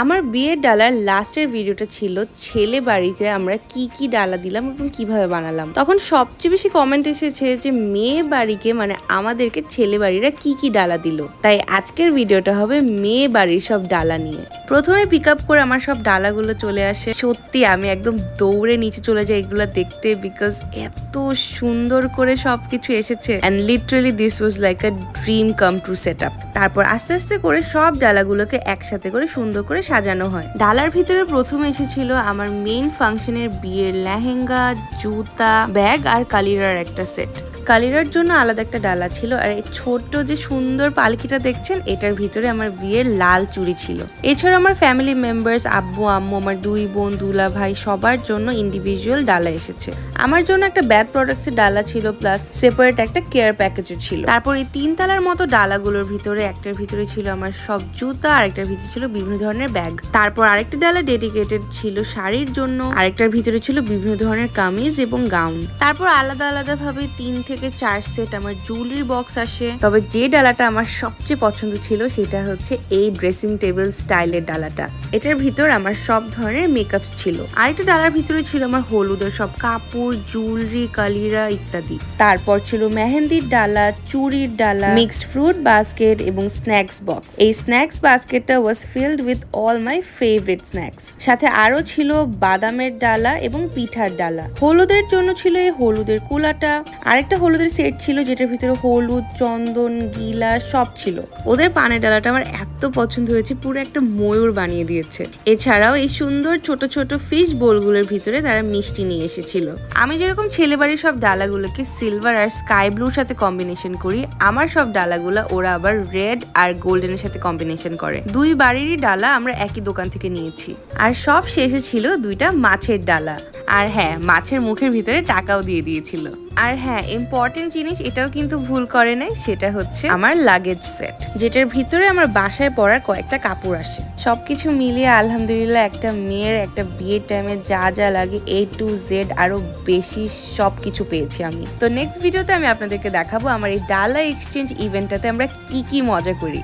আমার বিয়ের ডালার লাস্টের ভিডিওটা ছিল ছেলে বাড়িতে আমরা কি কি ডালা দিলাম এবং কিভাবে বানালাম। তখন সবচেয়ে বেশি কমেন্ট এসেছে যে মেয়ে বাড়িকে মানে আমাদেরকে ছেলে বাড়িরা কি কি ডালা দিল। তাই আজকের ভিডিওটা হবে মেয়ে বাড়ির সব ডালা নিয়ে। প্রথমে পিক আপ করে আমার সব ডালাগুলো চলে আসে। সত্যি আমি একদম দৌড়ে নিচে চলে যাই এগুলো দেখতে, বিকজ এত সুন্দর করে সবকিছু এসেছে and literally this was like a dream come true set up. তারপর আস্তে আস্তে করে সব ডালাগুলোকে একসাথে করে সুন্দর করে সাজানো হয়। ডালার ভিতরে প্রথমে এসেছিল আমার মেইন ফাংশনের বিয়ের লেহেঙ্গা, জুতা, ব্যাগ আর কালিরার একটা সেট। কালিরার জন্য আলাদা একটা ডালা ছিল, আর এই ছোট্ট যে সুন্দর পালকিটা দেখছেন এটার ভিতরে আমার বিয়ের লাল চুড়ি ছিল। এছাড়া আমার ফ্যামিলি মেম্বার্স, আব্বু আম্মু, আমার 2 বোন, দুলা ভাই সবার জন্য ইন্ডিভিজুয়াল ডালা এসেছে। আমার জন্য একটা ব্যাথ প্রোডাক্টস এর ডালা ছিল, প্লাস সেপারেট একটা কেয়ার প্যাকেজও ছিল। তারপর এই 3 তলার মতো ডালাগুলোর ভিতরে একটার ভিতরে ছিল আমার সব জুতা, আরেকটার ভিতরে ছিল বিভিন্ন ধরনের ব্যাগ। তারপর আরেকটা ডালা ডেডিকেটেড ছিল শাড়ির জন্য, আরেকটার ভিতরে ছিল বিভিন্ন ধরনের কামিজ এবং গাউন। তারপর আলাদা আলাদা ভাবে 3 থেকে 4 সেট আমার জুয়েলারি বক্স আসে। তবে যে ডালাটা আমার সবচেয়ে পছন্দ ছিল সেটা হচ্ছে এই ড্রেসিং টেবিল স্টাইলের ডালাটা। এটার ভিতর আমার সব ধরনের মেকআপ ছিল। আরেকটা ডালার ভিতরে ছিল আমার হলুদের সব কাপড়, জুয়েলারি, কালিরা ইত্যাদি। তারপর ছিল মেহেন্দির ডালা, চুড়ির ডালা, মিক্সড ফ্রুট বাস্কেট এবং স্ন্যাক্স বক্স। এই স্ন্যাক্স বাস্কেটটা was filled with all my favourite snacks. সাথে আরো ছিল বাদামের ডালা এবং পিঠার ডালা। হলুদের জন্য ছিল এই হলুদের কুলাটা। আরেকটা হলুদের সেট ছিল যেটার ভিতরে হলুদ, চন্দন, গিলা সব ছিল। ওদের পানের ডালাটা আমার এত পছন্দ হয়েছে, পুরো একটা ময়ূর বানিয়ে দিয়েছে। এছাড়াও এই সুন্দর ছোট ছোট ফিশ বোলগুলোর ভিতরে তারা মিষ্টি নিয়ে এসেছিল। আমি যেরকম ছেলে বাড়ির সব ডালাগুলোকে সিলভার আর স্কাই ব্লুর সাথে কম্বিনেশন করি, আমার সব ডালাগুলা ওরা আবার রেড আর গোল্ডেনের সাথে কম্বিনেশন করে। 2 বাড়িরই ডালা আমরা একই দোকান থেকে নিয়েছি। আর সব শেষে ছিল 2টা মাছের ডালা। আর হ্যাঁ, মাছের মুখের ভিতরে টাকাও দিয়ে দিয়েছিল। আর হ্যাঁ, ইম্পর্টেন্ট জিনিস এটাও কিন্তু ভুল করে নাই, সেটা হচ্ছে আমার লাগেজ সেট, যেটার ভিতরে আমার বাসায় পরার কয়েকটা কাপড় আসে। সবকিছু মিলিয়ে আলহামদুলিল্লাহ একটা মেয়ের একটা বিয়ের টাইমে যা যা লাগে A to Z আরো বেশি সবকিছু পেয়েছি আমি। তো নেক্সট ভিডিওতে আমি আপনাদেরকে দেখাবো আমার এই ডালা এক্সচেঞ্জ ইভেন্টটাতে আমরা কি কি মজা করি।